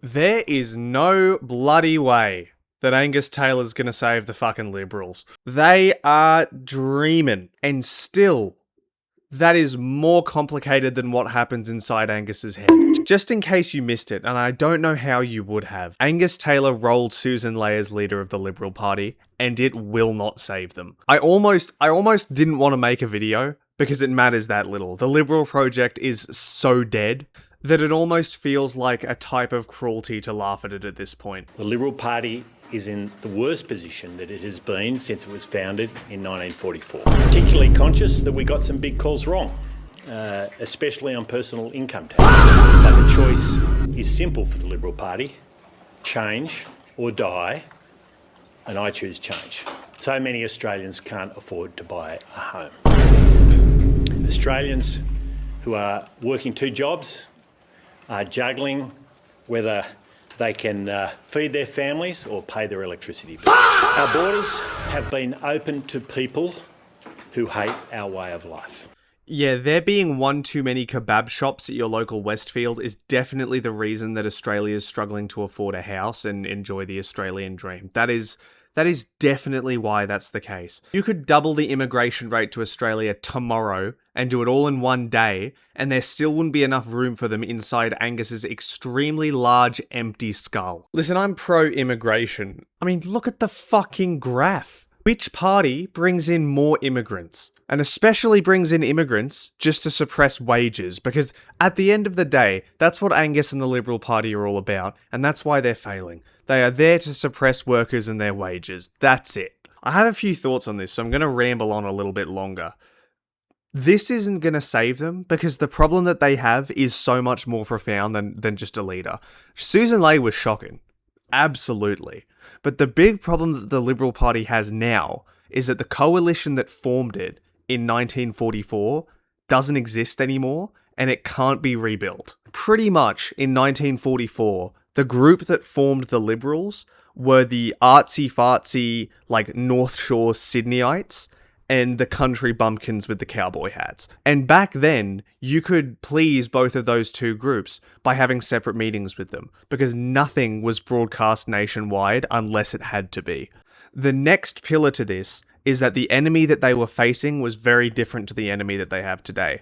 There is no bloody way that Angus Taylor's gonna save the fucking Liberals. They are dreaming. And still, that is more complicated than what happens inside Angus's head. Just in case you missed it, and I don't know how you would have, Angus Taylor rolled Susan Ley as leader of the Liberal Party, and it will not save them. I almost didn't want to make a video because it matters that little. The Liberal project is so dead that it almost feels like a type of cruelty to laugh at it at this point. The Liberal Party is in the worst position that it has been since it was founded in 1944. Particularly conscious that we got some big calls wrong, especially on personal income tax. But the choice is simple for the Liberal Party: change or die, and I choose change. So many Australians can't afford to buy a home. Australians who are working 2 jobs are juggling whether they can feed their families or pay their electricity bill. Our borders have been open to people who hate our way of life. Yeah, there being one too many kebab shops at your local Westfield is definitely the reason that Australia is struggling to afford a house and enjoy the Australian dream. That is definitely why that's the case. You could double the immigration rate to Australia tomorrow and do it all in one day, and there still wouldn't be enough room for them inside Angus's extremely large, empty skull. Listen, I'm pro-immigration. I mean, look at the fucking graph. Which party brings in more immigrants? And especially brings in immigrants just to suppress wages, because at the end of the day, that's what Angus and the Liberal Party are all about, and that's why they're failing. They are there to suppress workers and their wages. That's it. I have a few thoughts on this, so I'm going to ramble on a little bit longer. This isn't going to save them, because the problem that they have is so much more profound than just a leader. Susan Ley was shocking. Absolutely. But the big problem that the Liberal Party has now is that the coalition that formed it in 1944 doesn't exist anymore, and it can't be rebuilt. Pretty much in 1944, the group that formed the Liberals were the artsy-fartsy, like, North Shore Sydneyites and the country bumpkins with the cowboy hats. And back then, you could please both of those two groups by having separate meetings with them, because nothing was broadcast nationwide unless it had to be. The next pillar to this is that the enemy that they were facing was very different to the enemy that they have today.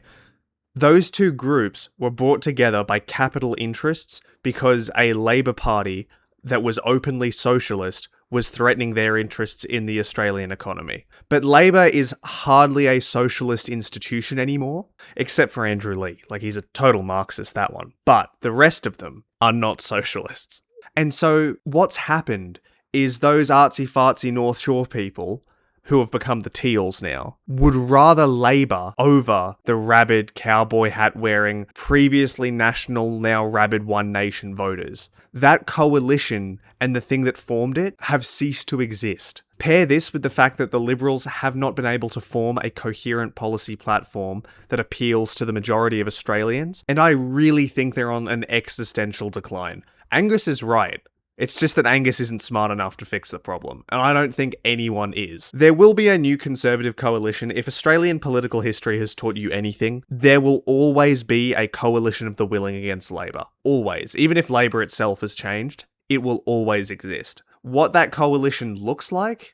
Those two groups were brought together by capital interests because a Labour Party that was openly socialist was threatening their interests in the Australian economy. But Labour is hardly a socialist institution anymore, except for Andrew Leigh. Like, he's a total Marxist, that one. But the rest of them are not socialists. And so what's happened is those artsy-fartsy North Shore people, who have become the Teals now, would rather Labour over the rabid cowboy hat wearing, previously national, now rabid One Nation voters. That coalition and the thing that formed it have ceased to exist. Pair this with the fact that the Liberals have not been able to form a coherent policy platform that appeals to the majority of Australians, and I really think they're on an existential decline. Angus is right. It's just that Angus isn't smart enough to fix the problem, and I don't think anyone is. There will be a new Conservative coalition. If Australian political history has taught you anything, there will always be a coalition of the willing against Labour. Always. Even if Labour itself has changed, it will always exist. What that coalition looks like?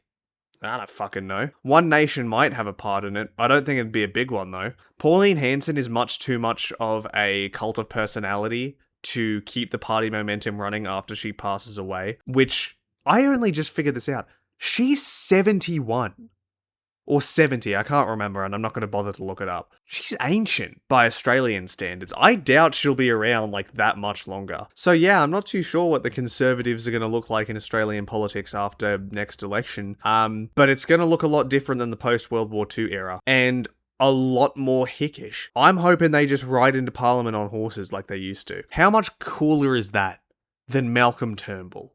I don't fucking know. One Nation might have a part in it. I don't think it'd be a big one, though. Pauline Hanson is much too much of a cult of personality to keep the party momentum running after she passes away, which I only just figured this out. She's 71. Or 70, I can't remember, and I'm not going to bother to look it up. She's ancient by Australian standards. I doubt she'll be around like that much longer. So yeah, I'm not too sure what the Conservatives are going to look like in Australian politics after next election, but it's going to look a lot different than the post-World War II era. And a lot more hickish. I'm hoping they just ride into Parliament on horses like they used to. How much cooler is that than Malcolm Turnbull?